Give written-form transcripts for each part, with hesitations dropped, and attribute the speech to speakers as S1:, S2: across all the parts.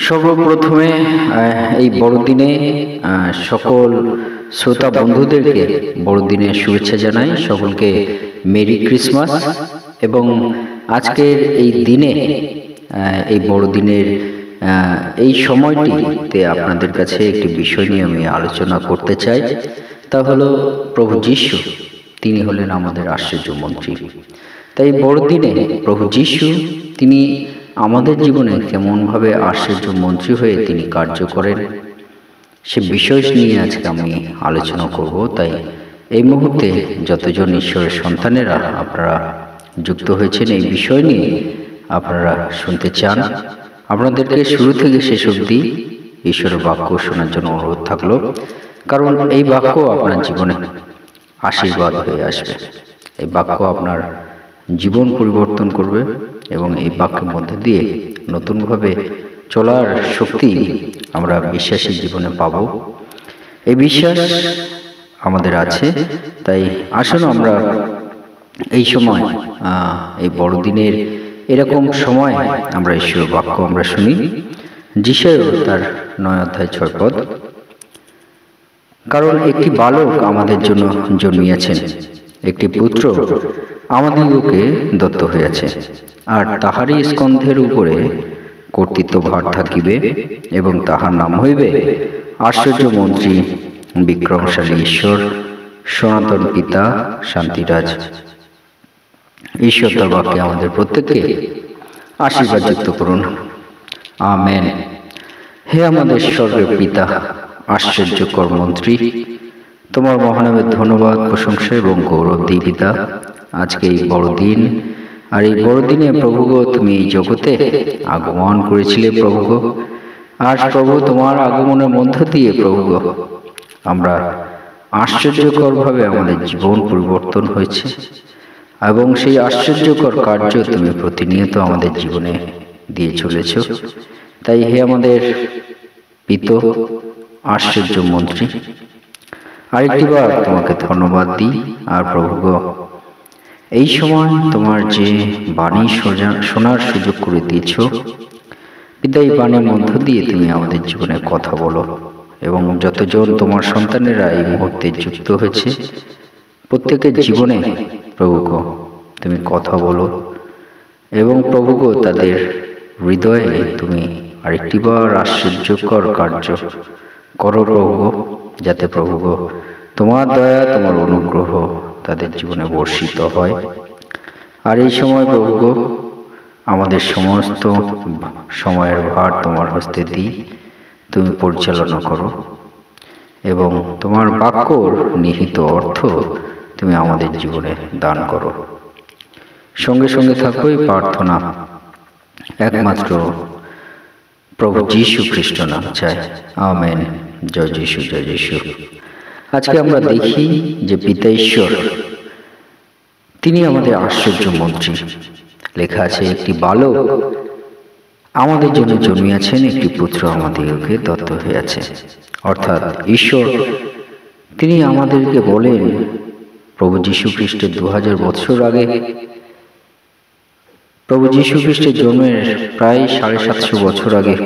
S1: সর্বপ্রথমে এই বড়দিনে সকল শ্রোতা বন্ধুদেরকে বড়দিনের শুভেচ্ছা জানাই। সকলকে মেরি ক্রিসমাস। এবং আজকের এই দিনে এই বড়দিনের এই সময়টিতে আপনাদের কাছে একটি বিষয় নিয়ে আমি আলোচনা করতে চাই। তা হলো প্রভু যীশু। তিনি হলেন আমাদের আশ্চর্য মন্ত্রী। তাই বড়দিনে প্রভু যীশু তিনি আমাদের জীবনে কেমনভাবে আশ্চর্য মন্ত্রী হয়ে তিনি কার্য করেন সে বিষয় নিয়ে আজকে আমি আলোচনা করব। তাই এই মুহূর্তে যতজন ঈশ্বরের সন্তানেরা আপনারা যুক্ত হয়েছেন এই বিষয় নিয়ে আপনারা শুনতে চান, আপনাদেরকে শুরু থেকে শেষ অবধি ঈশ্বরের বাক্য শোনার জন্য অনুরোধ থাকলো। কারণ এই বাক্য আপনার জীবনে আশীর্বাদ হয়ে আসবে। এই বাক্য আপনার জীবন পরিবর্তন করবে এবং এই বাক্যের মধ্যে দিয়ে নতুনভাবে চলার শক্তি আমরা বিশ্বাসী জীবনে পাব। এই বিশ্বাস আমাদের আছে। তাই আসুন আমরা এই সময় এই বড়দিনের এরকম সময় আমরা ঈশ্বরের বাক্য আমরা শুনি। যিশায় তার 9 অধ্যায় 6 পদ। কারণ একটি বালক আমাদের জন্য জন্মিয়াছেন, একটি পুত্র আমাদিগকে দত্ত হইয়াছে, আর তাহারই স্কন্ধের উপরে কর্তৃত্বভার থাকিবে, এবং তাহার নাম হইবে আশ্চর্য মন্ত্রী, বিক্রমশালী ঈশ্বর, সনাতন পিতা, শান্তিরাজ। ঈশ্বর তার বাক্যে আমাদের প্রত্যেককে আশীর্বাদ যুক্ত করুন। আমেন। হে আমাদের স্বর্গের পিতা, আশ্চর্যকর মন্ত্রী, তোমার মহানামের ধন্যবাদ, প্রশংসা এবং গৌরব দিই পিতা। আজকে এই বড়দিন, আর এই বড়দিনে প্রভুগো তুমি এই জগতে আগমন করেছিলে প্রভুগো। আজ প্রভু তোমার আগমনের মধ্য দিয়ে প্রভুগো আমরা আশ্চর্যকরভাবে আমাদের জীবন পরিবর্তন হয়েছে, এবং সেই আশ্চর্যকর কার্য তুমি প্রতিনিয়ত আমাদের জীবনে দিয়ে চলেছ। তাই হে আমাদের পিতা, আশ্চর্য মন্ত্রী, আরেকটিবার তোমাকে ধন্যবাদ দিই। আর প্রভুগো এই সময় তোমার যে বাণী শোনার সুযোগ করে দিয়েছ পিতা, এই বাণীর মধ্য দিয়ে তুমি আমাদের জীবনে কথা বলো, এবং যতজন তোমার সন্তানেরা এই মুহূর্তে যুক্ত হয়েছে প্রত্যেকের জীবনে প্রভুগো তুমি কথা বলো, এবং প্রভুগো তাদের হৃদয়ে তুমি আরেকটিবার আশ্চর্যকর কার্য করো প্রভুগো, যাতে প্রভুগো তোমার দয়া, তোমার অনুগ্রহ তাদের জীবনে বর্ষিত হয়। আর এই সময় প্রভুগো আমাদের সমস্ত সময়ের ভার তোমার হস্তে দিই, তুমি পরিচালনা করো, এবং তোমার বাক্যর নিহিত অর্থ তুমি আমাদের জীবনে দান করো। সঙ্গে সঙ্গে থাকো এই প্রার্থনা একমাত্র প্রভু যীশু খ্রিস্ট নাম চাই। আমেন। জয় যীশু, জয় যীশু। আজকে আমরা দেখি যে পিতা ঈশ্বর তিনি আমাদের আশ্চর্য মন্ত্রী। লেখা আছে একটি বালক আমাদের জন্য জন্মিয়াছেন, একটি পুত্র আমাদেরকে দত্ত হইয়াছে। অর্থাৎ ঈশ্বর তিনি আমাদেরকে বলেন, প্রভু যীশু খ্রিস্টের 2000 বছর আগে, প্রভু যীশু খ্রিস্টের জন্মের প্রায় 750 বছর আগে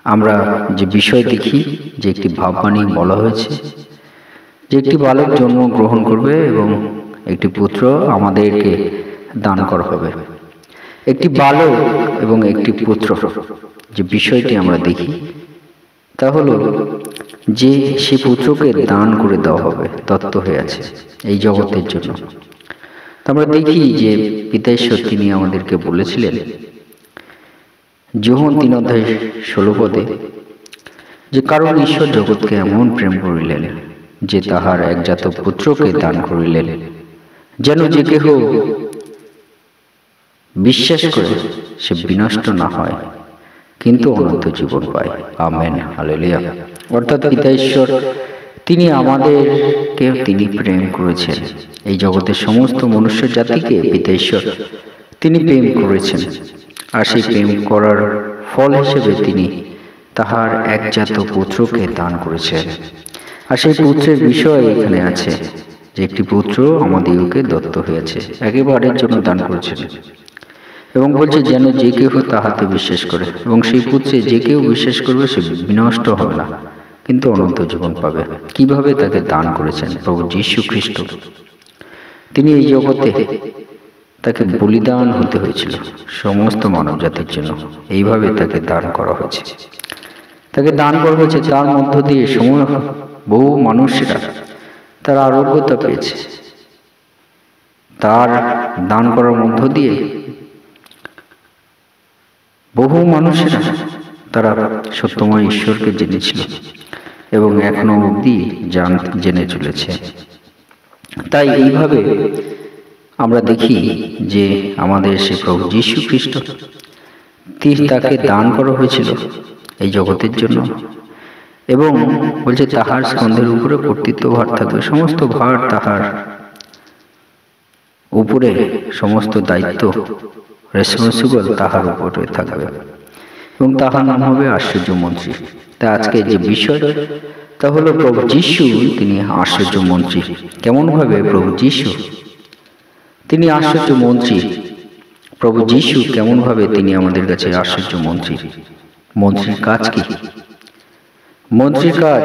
S1: আমরা যে বিষয় দেখি যে একটি ভাববাণী বলা হয়েছে যে একটি বালক জন্মগ্রহণ করবে এবং একটি পুত্র আমাদেরকে দান করা হবে। একটি বালক এবং একটি পুত্র, যে বিষয়টি আমরা দেখি তা হলো যে সে পুত্রকে দান করে দেওয়া হবে, দত্ত হয়ে আছে এই জগতের জন্য। আমরা দেখি যে পিতা ঈশ্বর তিনি আমাদেরকে বলেছিলেন যোহন 3 অধ্যায় 16 পদে, যে কারণ ঈশ্বর জগৎকে এমন প্রেম করিলেন যে তাহার একজাত পুত্রকে দান করিলেন, যেন যে কেহ বিশ্বাস করে সে বিনষ্ট না হয়, কিন্তু অনন্ত জীবন পায়। Amen, hallelujah. অর্থাৎ পিতা ঈশ্বর তিনি আমাদেরকে তিনি প্রেম করেছেন, এই জগতের সমস্ত মনুষ্য জাতিকে পিতা ঈশ্বর তিনি প্রেম করেছেন। আর সেই প্রেম করার ফল হিসেবে তিনি তাহার একজাত পুত্রকে দান করেছেন। আর সেই পুত্রের বিষয় এখানে আছে যে একটি পুত্র আমাদিগকে দত্ত হয়েছে, একেবারের জন্য দান করেছেন। এবং বলছে যেন যে কেউ তাহাতে বিশ্বাস করে এবং সেই পুত্রে যে কেউ বিশ্বাস করবে সে বিনষ্ট হবে না, কিন্তু অনন্ত জীবন পাবে। কিভাবে তাকে দান করেছেন প্রভু যীশু খ্রিস্ট। তিনি এই জগতে তাকে বলিদান হতে হয়েছিল সমস্ত মানব জাতির জন্য। এইভাবে তাকে দান করা হয়েছে, তাকে দান করা হয়েছে। তার মধ্য দিয়ে বহু মানুষেরা তার আরোগ্যতা পেয়েছে। তার দান করার মধ্য দিয়ে বহু মানুষেরা তারা সত্যময় ঈশ্বরকে জেনেছিল এবং এখনো অবধি জেনে চলেছে। তাই এইভাবে আমরা দেখি যে আমাদের সে প্রভু যীশু খ্রিস্ট, তাকে দান করা হয়েছিল এই জগতের জন্য। এবং বলছে তাহার স্কন্ধের উপরে কর্তৃত্ব ভার থাকবে, সমস্ত ভার তাহার উপরে, সমস্ত দায়িত্ব রেসপন্সিবল তাহার উপরে থাকবে এবং তাহার নাম হবে আশ্চর্য মন্ত্রী। তা আজকে যে বিষয় তা হলো প্রভু যীশু তিনি আশ্চর্য মন্ত্রী। কেমন ভাবে প্রভু যীশু তিনি আশ্চর্য মন্ত্রী? প্রভু যীশু কেমন ভাবে তিনি আমাদের কাছে আশ্চর্য মন্ত্রী? মন্ত্রীর কাজ কি? মন্ত্রীর কাজ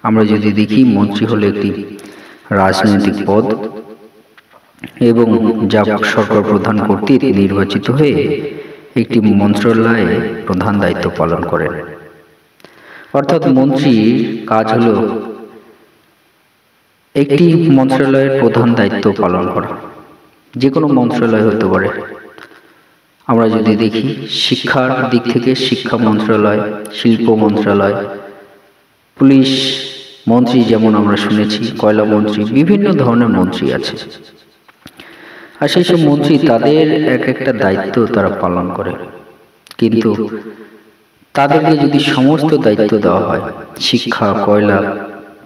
S1: আমরা যদি দেখি, মন্ত্রী হলো একটি রাজনৈতিক পদ এবং যা সরকার প্রধান কর্তৃক নির্বাচিত হয়ে একটি মন্ত্রণালয়ে প্রধান দায়িত্ব পালন করেন। অর্থাৎ মন্ত্রীর কাজ হলো একটি মন্ত্রণালয়ের প্রধান দায়িত্ব পালন করা। যে কোনো মন্ত্রণালয় হতে পারে। আমরা যদি দেখি শিক্ষার দিক থেকে শিক্ষা মন্ত্রণালয়, শিল্প মন্ত্রণালয়, পুলিশ মন্ত্রী যেমন আমরা শুনেছি, কয়লা মন্ত্রী, বিভিন্ন ধরনের মন্ত্রী আছে। আর সেই সব মন্ত্রী তাদের এক একটা দায়িত্ব তারা পালন করে। কিন্তু তাদেরকে যদি সমস্ত দায়িত্ব দেওয়া হয়, শিক্ষা, কয়লা,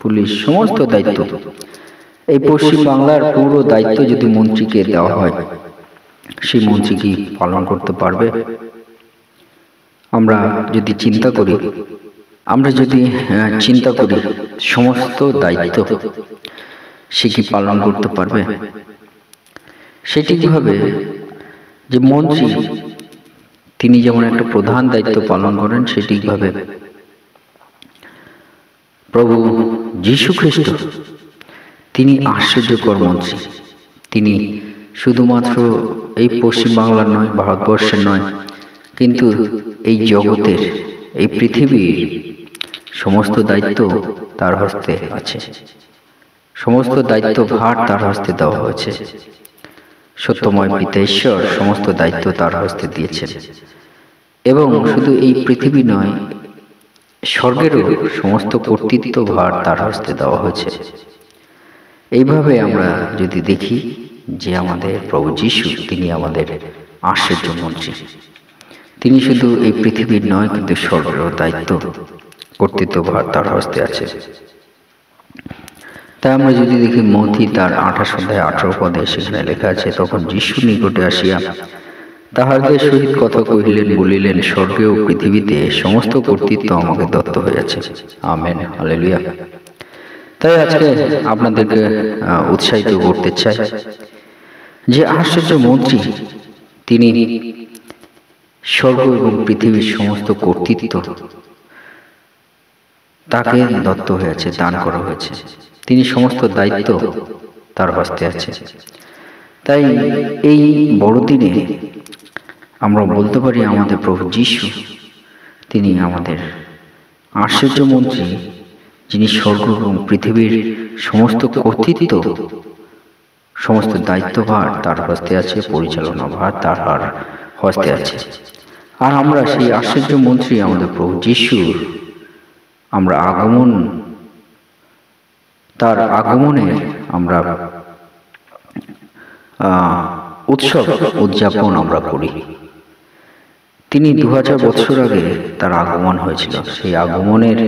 S1: পুলিশ, সমস্ত দায়িত্ব, এই পশ্চিম বাংলার পুরো দায়িত্ব যদি মন্ত্রীকে দেওয়া হয়, সেই মন্ত্রী কি পালন করতে পারবে? আমরা যদি চিন্তা করি সমস্ত দায়িত্ব সে কি পালন করতে পারবে? সেটি কিভাবে যে মন্ত্রী তিনি যেমন একটা প্রধান দায়িত্ব পালন করেন, সেটি কিভাবে প্রভু যীশু খ্রিস্ট তিনি আশ্চর্যকর মন্ত্রী। তিনি শুধুমাত্র এই পশ্চিম বাংলার নয়, ভারতবর্ষের নয়, কিন্তু এই জগতের, এই পৃথিবীর সমস্ত দায়িত্ব তার হস্তে আছে। সমস্ত দায়িত্ব ভার তার হস্তে দেওয়া হয়েছে। সত্যময় পিতা ঈশ্বর সমস্ত দায়িত্ব তার হস্তে দিয়েছেন। এবং শুধু এই পৃথিবী নয়, স্বর্গেরও সমস্ত কর্তৃত্ব ভার তার হস্তে দেওয়া হয়েছে। এইভাবে আমরা যদি দেখি যে আমাদের প্রভু যীশু তিনি আমাদের আশ্চর্য মন্ত্রী। তিনি শুধু এই পৃথিবীর নয়, কিন্তু স্বর্গেরও দায়িত্ব কর্তৃত্ব ভার তার হস্তে আছে। তাই আমরা যদি দেখি মথি তার 28 অধ্যায় 18 পদে সেখানে লেখা আছে, তখন যীশু নিকটে আসিয়া তাহাদের সহিত কথা কহিলেন, বলিলেন, স্বর্গে ও পৃথিবীতে সমস্ত কর্তৃত্ব আমাকে দত্ত হইয়াছে। Amen, hallelujah. তাই আজকে আপনাদেরকে উৎসাহিত করতে চাই যে আশ্চর্য মন্ত্রী তিনি স্বর্গ এবং পৃথিবীর সমস্ত কর্তৃত্ব তাকে দত্ত হয়েছে, দান করা হয়েছে। তিনি সমস্ত দায়িত্ব তার হস্তে আছে। তাই এই বড়দিনে আমরা বলতে পারি আমাদের প্রভু যীশু তিনি আমাদের আশ্চর্য মন্ত্রী, যিনি স্বর্গ এবং পৃথিবীর সমস্ত কর্তৃত্ব, সমস্ত দায়িত্বভার তার হস্তে আছে, পরিচালনা ভার তার হস্তে আছে। আর আমরা সেই আশ্চর্য মন্ত্রী আমাদের প্রভু যীশুর আমরা তার আগমনে আমরা উৎসব উদযাপন আমরা করি। তিনি 2000 বছর আগে তার আগমন হয়েছিল। সেই আগমনের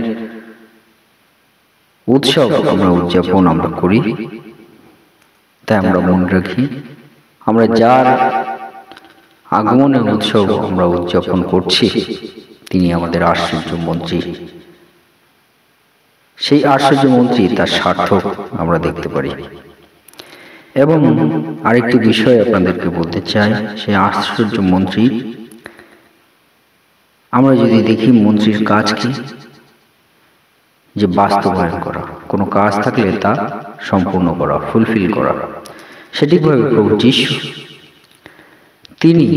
S1: উৎসব আমরা উদযাপন আমরা করি। তাই আমরা মনে রাখি, আমরা যার আগমনের উৎসব আমরা উদযাপন করছি তিনি আমাদের আশ্চর্য মন্ত্রী। সেই আশ্চর্য মন্ত্রী তার সার্থক আমরা দেখতে পারি। এবং আরেকটি বিষয় আপনাদেরকে বলতে চাই, সে আশ্চর্য মন্ত্রী। আমরা যদি দেখি মন্ত্রীর কাজ কি, যে বাস্তবায়ন করা, কোনো কাজ থাকলে তা সম্পূর্ণ করা, ফুলফিল করা। সেটিভাবে প্রভু যীশু তিনি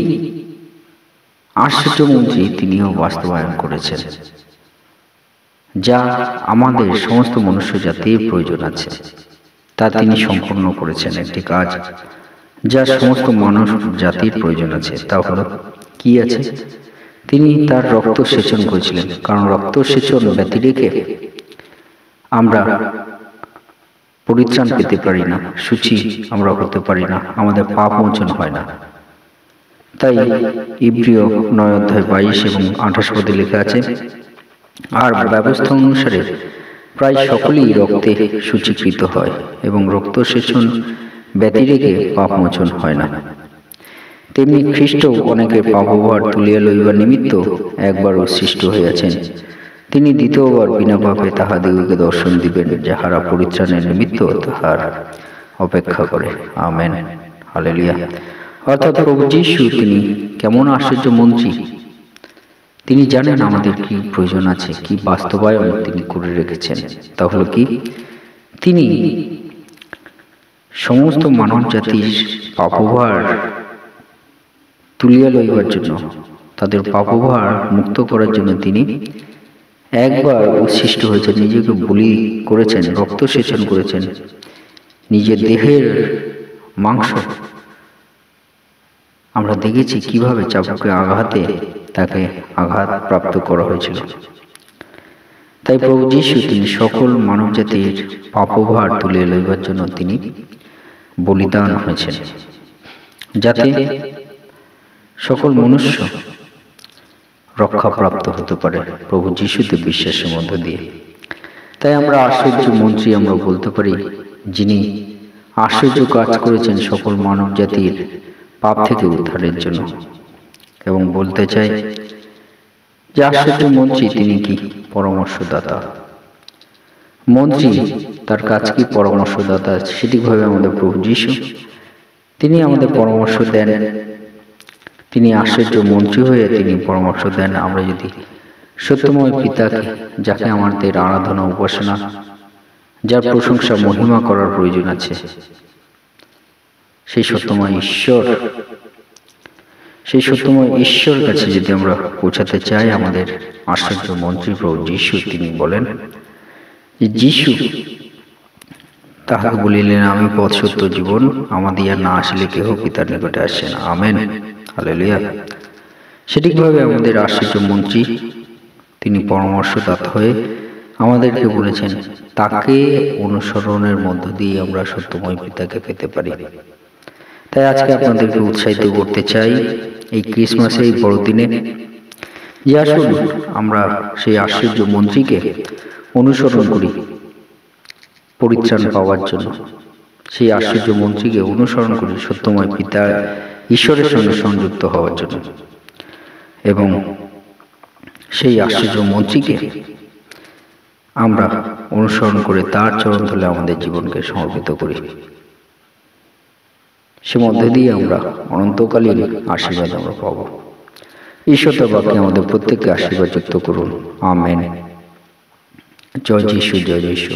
S1: আশ্চর্য মন্ত্রী, তিনিও বাস্তবায়ন করেছেন, যা আমাদের সমস্ত মনুষ্য জাতির প্রয়োজন আছে, তা তিনি সম্পূর্ণ করেছেন। একটি কাজ যা সমস্ত মানব জাতির প্রয়োজন আছে, তা হলো কি আছে? তিনি তার রক্ত সেচন করেছিলেন, কারণ রক্ত সেচন ব্যতি রেখে আমরা পরিত্রাণ পেতে পারি না, সূচি আমরা হতে পারি না, আমাদের পাপ মোচন হয় না। তাই ইব্রিয় 9:22 এবং 28 পদে লেখা আছে, আর ব্যবস্থা অনুসারে প্রায় সকলেই রক্তে সূচীকৃত হয় এবং রক্ত সেচন ব্যতি রেখে পাপ মোচন হয় না। তেমনি খ্রিস্ট অনেকের পাপভার তুলিয়া লইবার নিমিত্ত একবারও সৃষ্ট হইয়াছেন, তিনি দ্বিতীয়বার বিনা পাপে তাহাদিগকে দর্শন দিবেন, যাহারা পরিত্রাণের নিমিত্ত তাহার অপেক্ষা করে। Amen, hallelujah. অর্থাৎ প্রভু যীশু তিনি কেমন আশ্চর্য মন্ত্রী, তিনি জানেন আমাদের কি প্রয়োজন আছে, কি বাস্তবায়ন তিনি করে রেখেছেন। তা হলো কি? তিনি সমস্ত মানব জাতির পাপভার তুলিয়া লইবার জন্য, তাদের পাপভার মুক্ত করার জন্য তিনি একবার উচ্ছিষ্ট হয়েছেন, নিজেকে বলি করেছেন, রক্ত সেচন করেছেন, নিজের দেহের মাংস আমরা দেখেছি কিভাবে চাবুকে আঘাতে তাকে আঘাত প্রাপ্ত করা হয়েছিল। তাই প্রভু যীশু তিনি সকল মানব জাতির পাপভার তুলে লইবার জন্য তিনি বলিদান হয়েছেন, যাতে সকল মনুষ্য রক্ষাপ্রাপ্ত হতে পারে প্রভু যীশুতে বিশ্বাসের মধ্য দিয়ে। তাই আমরা আশ্চর্য মন্ত্রী আমরা বলতে পারি, যিনি আশ্চর্য কাজ করেছেন সকল মানব জাতির পাপ থেকে উদ্ধারের জন্য। এবং বলতে চাই যে আশ্চর্য মন্ত্রী তিনি কি? পরামর্শদাতা। মন্ত্রী তার কাজ কি? পরামর্শদাতা। সেটিভাবে আমাদের প্রভু যীশু তিনি আমাদের পরামর্শ দেন, তিনি আশ্চর্য মন্ত্রী হয়ে তিনি পরামর্শ দেন। আমরা যদি সত্যময় পিতাকে, যাকে আমাদের আরাধনা উপাসনা, যার প্রশংসা মহিমা করার প্রয়োজন আছে, সেই সত্যময় ঈশ্বর কাছে যদি আমরা পৌঁছাতে চাই, আমাদের আশ্চর্য মন্ত্রী প্রভু যীশু তিনি বলেন যে যীশু তাহাকে বলিলেন, আমি পথ সত্য জীবন, আমাদের আর না আসলে কেহ পিতার নিকটে আসে না। Amen, hallelujah. সঠিকভাবে আমাদের আশ্চর্য মন্ত্রী তিনি পরামর্শদাতা হয়ে আমাদেরকে বলেছেন, তাকে অনুসরণের মধ্য দিয়ে আমরা সত্যময় পিতাকে পেতে পারি। তাই আজকে আপনাদেরকে উৎসাহিত করতে চাই এই ক্রিসমাসে, এই বড়দিনে, যে আসুন আমরা সেই আশ্চর্য মন্ত্রীকে অনুসরণ করি পরিত্রাণ পাওয়ার জন্য। সেই আশ্চর্য মন্ত্রীকে অনুসরণ করি সত্যময় পিতা ঈশ্বরের সঙ্গে সংযুক্ত হওয়ার জন্য, এবং সেই আশ্চর্য মন্ত্রীকে আমরা অনুসরণ করে তার চরণতলে আমাদের জীবনকে সমর্পিত করি। সে মধ্যে দিয়ে আমরা অনন্তকালীন আশীর্বাদ আমরা পাব। ঈশ্বর তার বাক্যে আমাদের প্রত্যেককে আশীর্বাদ যুক্ত করুন। আমেন। জয় যীশু, জয় যীশু।